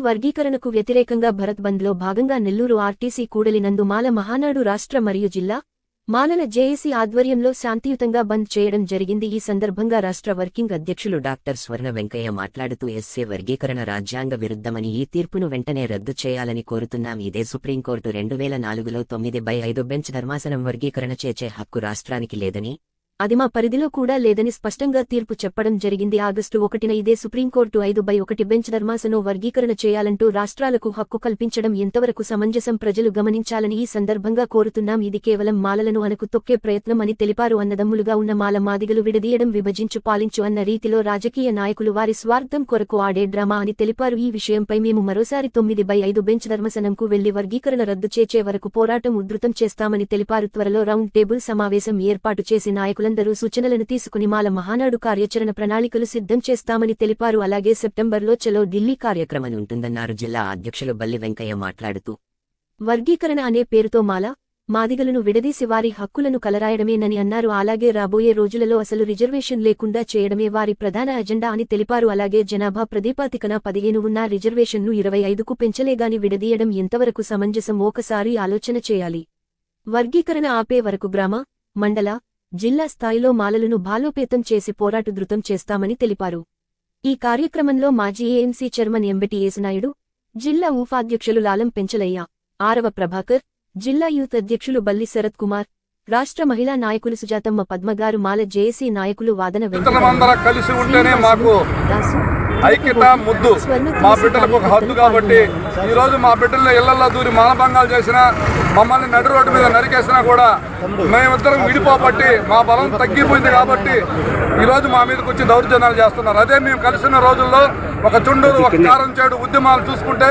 వర్గీకరణకు వ్యతిరేకంగా భరత్ బంద్లో భాగంగా నెల్లూరు ఆర్టీసీ కూడలి నందు మాల మహానాడు రాష్ట్ర మరియు జిల్లా మాలల జేఏసీ ఆధ్వర్యంలో శాంతియుతంగా బంద్ చేయడం జరిగింది. ఈ సందర్భంగా రాష్ట్ర వర్కింగ్ అధ్యక్షులు డాక్టర్ స్వర్ణ వెంకయ్య మాట్లాడుతూ ఎస్సీ వర్గీకరణ రాజ్యాంగ విరుద్ధమని, ఈ తీర్పును వెంటనే రద్దు చేయాలని కోరుతున్నాం. ఇదే సుప్రీంకోర్టు 2004లో 9/5 బెంచ్ ధర్మాసనం వర్గీకరణ చేసే హక్కు రాష్ట్రానికి లేదని, అది మా పరిధిలో కూడా లేదని స్పష్టంగా తీర్పు చెప్పడం జరిగింది. ఆగస్టు 1న ఇదే సుప్రీంకోర్టు 5/1 బెంచ్ ధర్మాసనం వర్గీకరణ చేయాలంటూ రాష్ట్రాలకు హక్కు కల్పించడం ఎంతవరకు సమంజసం ప్రజలు గమనించాలని ఈ సందర్భంగా కోరుతున్నాం. ఇది కేవలం మాలలను అనకు తొక్కే ప్రయత్నం అని తెలిపారు. అన్నదమ్ములుగా ఉన్న మాల మాదిగలు విడదీయడం, విభజించు పాలించు అన్న రీతిలో రాజకీయ నాయకులు వారి స్వార్థం కొరకు ఆడే డ్రామా అని తెలిపారు. ఈ విషయంపై మేము మరోసారి 9/5 బెంచ్ ధర్మాసనంకు వెళ్లి వర్గీకరణ రద్దు చేసే వరకు పోరాటం ఉధృతం చేస్తామని తెలిపారు. త్వరలో రౌండ్ టేబుల్ సమావేశం ఏర్పాటు చేసి నాయకులందరూ సూచనలను తీసుకుని మాల మహానాడు కార్యాచరణ ప్రణాళికలు సిద్ధం చేస్తామని తెలిపారు. అలాగే సెప్టెంబర్లో చలో ఢిల్లీ కార్యక్రమం ఉంటుందన్నారు. జిల్లా అధ్యక్షులు బల్లి వెంకయ్య మాట్లాడుతూ, వర్గీకరణ అనే పేరుతో మాల మాదిగలను విడదీసి వారి హక్కులను కలరాయడమేనని అన్నారు. అలాగే రాబోయే రోజులలో అసలు రిజర్వేషన్ లేకుండా చేయడమే వారి ప్రధాన అజెండా అని తెలిపారు. అలాగే జనాభా ప్రాతిపదికన 15 ఉన్న రిజర్వేషన్ను 25కు పెంచలేగాని విడదీయడం ఎంతవరకు సమంజసం ఒకసారి ఆలోచన చేయాలి. వర్గీకరణ ఆపే వరకు గ్రామ, మండల, జిల్లా స్థాయిలో మాలలను బాలోపేతం చేసి పోరాటుధృతం చేస్తామని తెలిపారు. ఈ కార్యక్రమంలో మాజీ ఏఎంసీ చైర్మన్ ఎంబెటి ఏసునాయుడు, జిల్లా ఉపాధ్యక్షులు లాలం పెంచలయ్య, ఆరవ ప్రభాకర్, జిల్లా యూత్ అధ్యక్షులు బల్లి శరత్ కుమార్, రాష్ట్ర మహిళా నాయకులు సుజాతమ్మ పద్మగారు, మాల జేఏసీ నాయకులు వాదన దాసు, ఐక్యత ముద్దు మా బిడ్డలకు ఒక హద్దు. కాబట్టి ఈరోజు మా బిడ్డలను ఇళ్లలో దూరి మానభంగాలు చేసినా, మమ్మల్ని నడి రోడ్డు మీద నరికేసినా కూడా మేమిద్దరం విడిపోబట్టి మా బలం తగ్గిపోయింది. కాబట్టి ఈరోజు మా మీదకి వచ్చి దౌర్జన్యాలు చేస్తున్నారు. అదే మేము కలిసిన రోజుల్లో ఒక చుండూరు, ఒక కారం చేడు ఉద్యమాలు చూసుకుంటే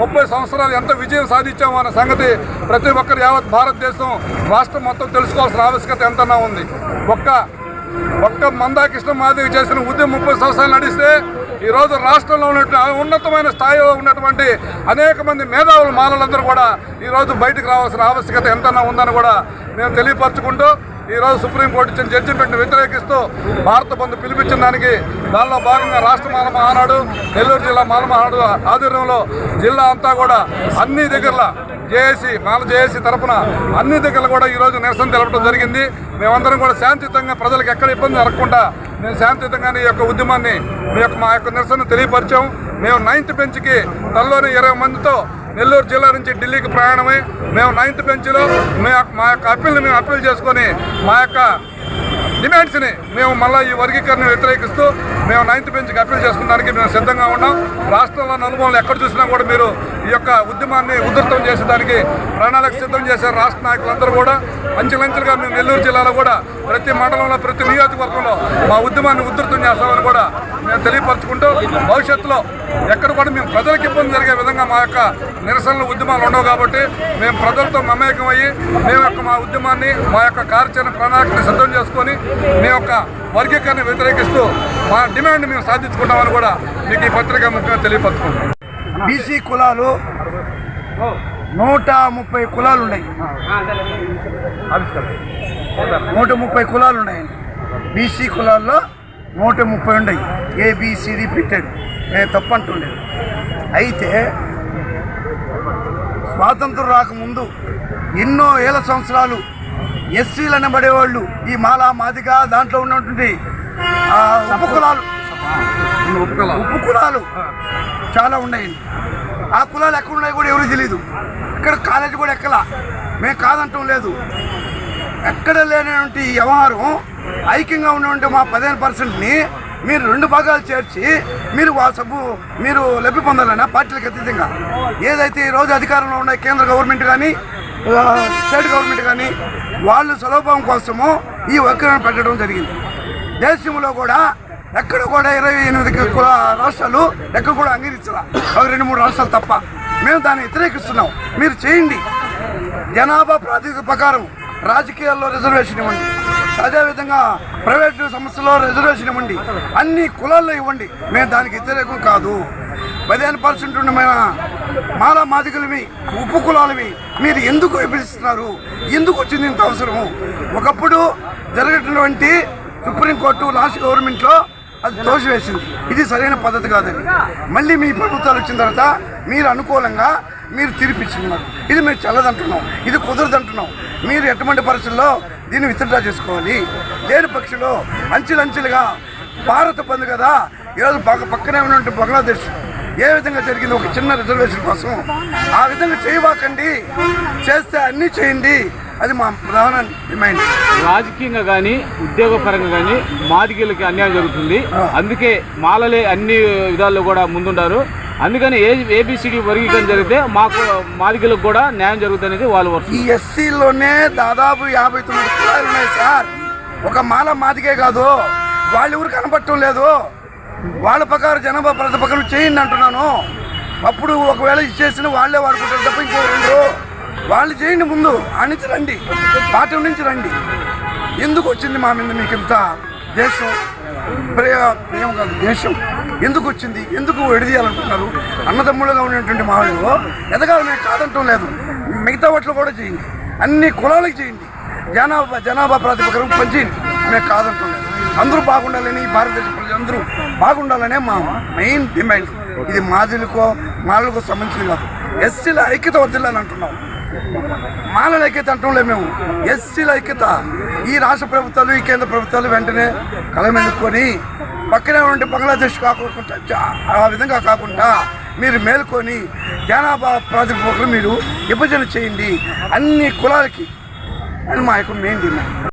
30 సంవత్సరాలు ఎంత విజయం సాధించామో అన్న సంగతి ప్రతి ఒక్కరు యావత్ భారతదేశం రాష్ట్రం మొత్తం తెలుసుకోవాల్సిన ఆవశ్యకత ఎంతనా ఉంది. ఒక్క మందాకృష్ణ మాదిగ చేసిన ఉద్యమం 30 సంవత్సరాలు నడిస్తే ఈరోజు రాష్ట్రంలో ఉన్నతమైన స్థాయిలో ఉన్నటువంటి అనేక మంది మేధావులు మాలలందరూ కూడా ఈరోజు బయటకు రావాల్సిన ఆవశ్యకత ఎంతనా ఉందని కూడా మేము తెలియపరచుకుంటూ, ఈరోజు సుప్రీంకోర్టు ఇచ్చిన జడ్జిమెంట్ని వ్యతిరేకిస్తూ భారత బంద్ పిలిపించిన దానికి దానిలో భాగంగా రాష్ట్ర మాల మహానాడు, నెల్లూరు జిల్లా మాల మహానాడు ఆధ్వర్యంలో జిల్లా అంతా కూడా అన్ని దగ్గరలో మాల జేఏసీ తరఫున అన్ని దగ్గరలో కూడా ఈరోజు నిరసన తెలపడం జరిగింది. మేమందరం కూడా శాంతియుతంగా ప్రజలకు ఎక్కడ ఇబ్బంది జరగకుండా మేము శాంతియుతంగానే ఈ యొక్క ఉద్యమాన్ని మా యొక్క నిరసన తెలియపరిచాం. మేము 9th బెంచ్కి తనలోని 20 మందితో నెల్లూరు జిల్లా నుంచి ఢిల్లీకి ప్రయాణమై మేము 9th బెంచ్లో మా యొక్క అప్పీల్ని మేము అప్పీల్ చేసుకొని మా యొక్క డిమాండ్స్ని మేము మళ్ళీ ఈ వర్గీకరణ వ్యతిరేకిస్తూ మేము 9th బెంచ్కి అప్పీల్ చేసుకోవడానికి మేము సిద్ధంగా ఉన్నాం. రాష్ట్రంలో నలుమూలలు ఎక్కడ చూసినా కూడా మీరు ఈ యొక్క ఉద్యమాన్ని ఉధృతం చేసేదానికి ప్రణాళిక సిద్ధం చేశారు. రాష్ట్ర నాయకులందరూ కూడా అంచెలంచెలుగా మేము నెల్లూరు జిల్లాలో కూడా ప్రతి మండలంలో, ప్రతి నియోజకవర్గంలో మా ఉద్యమాన్ని ఉధృతం చేస్తామని కూడా మేము తెలియపరచుకుంటూ, భవిష్యత్తులో ఎక్కడ కూడా మేము ప్రజలకు ఇబ్బంది జరిగే విధంగా మా యొక్క నిరసనలు, ఉద్యమాలు ఉండవు. కాబట్టి మేము ప్రజలతో మమేకం అయ్యి మా ఉద్యమాన్ని, మా యొక్క కార్యాచరణ ప్రణాళికని సిద్ధం చేసుకొని మీ యొక్క వర్గీకరణ వ్యతిరేకిస్తూ మా డిమాండ్ మేము సాధించుకుంటామని కూడా మీకు ఈ పత్రిక ముఖ్యంగా తెలియపరచుకుంటాం. బీసీ కులాలు 130 కులాలు ఉన్నాయి. 130 కులాలు ఉన్నాయండి. బీసీ కులాల్లో 130 ఉన్నాయి. ఏబిసిడి పెట్టాడు, నేను తప్పంటుండేది. అయితే స్వాతంత్రం రాకముందు ఎన్నో ఏళ్ళ సంవత్సరాలు ఎస్సీలు అనబడేవాళ్ళు ఈ మాల మాదిగ దాంట్లో ఉన్నటువంటి ఉప్పు కులాలు చాలా ఉన్నాయండి. ఆ కులాలు ఎక్కడ ఉన్నాయి కూడా ఎవరికి తెలియదు. ఇక్కడ కాలేజీ కూడా ఎక్కలా. మేము కాదంటాం లేదు. ఎక్కడ లేనటువంటి వ్యవహారం ఐక్యంగా ఉన్నటువంటి మా 15%ని మీరు 2 భాగాలు చేర్చి మీరు లబ్ధి పొందాలన్నా పార్టీలకు అతీతంగా ఏదైతే ఈరోజు అధికారంలో ఉన్న కేంద్ర గవర్నమెంట్ కానీ, స్టేట్ గవర్నమెంట్ కానీ వాళ్ళు సులభం కోసము ఈ వర్గీకరణ పెట్టడం జరిగింది. దేశంలో కూడా ఎక్కడ కూడా 28 రాష్ట్రాలు ఎక్కడ కూడా అంగీకరించాల, ఒక 2-3 రాష్ట్రాలు తప్ప. మేము దాన్ని వ్యతిరేకిస్తున్నాం. మీరు చేయండి. జనాభా ప్రాతిపదిక ప్రకారం రాజకీయాల్లో రిజర్వేషన్ ఇవ్వండి, అదేవిధంగా ప్రైవేటు సంస్థల్లో రిజర్వేషన్ ఇవ్వండి, అన్ని కులాల్లో ఇవ్వండి. మేము దానికి వ్యతిరేకం కాదు. 15% ఉన్న మాల మాదిగలమి, ఉప్పు కులాలమి మీరు ఎందుకు విభజిస్తున్నారు? ఎందుకు వచ్చింది ఇంత అవసరము? ఒకప్పుడు జరిగినటువంటి సుప్రీంకోర్టు లాస్ట్ గవర్నమెంట్లో అది తోసివేసింది. ఇది సరైన పద్ధతి కాదని మళ్ళీ మీ ప్రభుత్వాలు వచ్చిన తర్వాత మీరు అనుకూలంగా మీరు తీర్పిచ్చుకున్నారు. ఇది మేము చల్లదంటున్నాం, ఇది కుదరదంటున్నాం. మీరు ఎటువంటి పరిస్థితుల్లో దీన్ని విత్డ్రా చేసుకోవాలి. లేని పక్షంలో అంచెలంచెలుగా భారత బంద్ కదా, ఈరోజు పక్కనే ఉన్నట్టు బంగ్లాదేశ్ ఏ విధంగా జరిగింది ఒక చిన్న రిజర్వేషన్ కోసం, ఆ విధంగా చేయవాకండి. చేస్తే అన్నీ చేయండి. అది మా ప్రధాన డిమాండ్. రాజకీయంగా కానీ ఉద్యోగపరంగా కానీ మాదిగలకి అన్యాయం జరుగుతుంది. అందుకే మాలలే అన్ని విధాల్లో కూడా ముందుంటారు. అందుకని ఏబిసిడి వర్గీకరణ జరిగితే మాకు మాదిగలకు కూడా న్యాయం జరుగుతుంది అనేది వాళ్ళ వర్షం. ఈ ఎస్సీలోనే దాదాపు 59 కులాలు ఉన్నాయి సార్. ఒక మాల మాదిగే కాదు, వాళ్ళు ఎవరు కనపడటం లేదు. వాళ్ళ ప్రకారం జనాభా ప్రతిపక్షం చేయండి అంటున్నాను. అప్పుడు ఒకవేళ ఇచ్చేసిన వాళ్ళే వాడుకుంటారు తప్ప ఇంకెవరు. వాళ్ళు చేయండి, ముందు నుంచి రండి, పాఠం నుంచి రండి. ఎందుకు వచ్చింది మా మీద మీకు ఇంత దేశం ప్రేమ కాదు, దేశం ఎందుకు వచ్చింది? ఎందుకు విడదీయాలనుకుంటున్నారు? అన్నదమ్ములుగా ఉన్నటువంటి మా వాళ్ళు ఎదగాలి, మేము కాదంటం లేదు. మిగతా వాటిలో కూడా చేయండి, అన్ని కులాలకు చేయండి, జనాభా ప్రాతిపదికన పనిచేయండి, మేము కాదంటం లేదు. అందరూ బాగుండాలని, భారతదేశ ప్రజలందరూ బాగుండాలనే మా మెయిన్ డిమాండ్. ఇది మాలలకు సంబంధించింది కాదు. ఎస్సీల ఐక్యత వర్ధిల్లని అంటున్నాం, మాలల ఐక్యత అంటంలే మేము. ఎస్సీల ఐక్యత ఈ రాష్ట్ర ప్రభుత్వాలు, ఈ కేంద్ర ప్రభుత్వాలు వెంటనే కలమెన్నుకొని పక్కనే ఉంటే బంగ్లాదేశ్ కాకుండా ఆ విధంగా కాకుండా మీరు మేల్కొని జనాభా ప్రాతిపదికన మీరు విభజన చేయండి అన్ని కులాలకి అని మా యొక్క మెయిన్ డిమాండ్.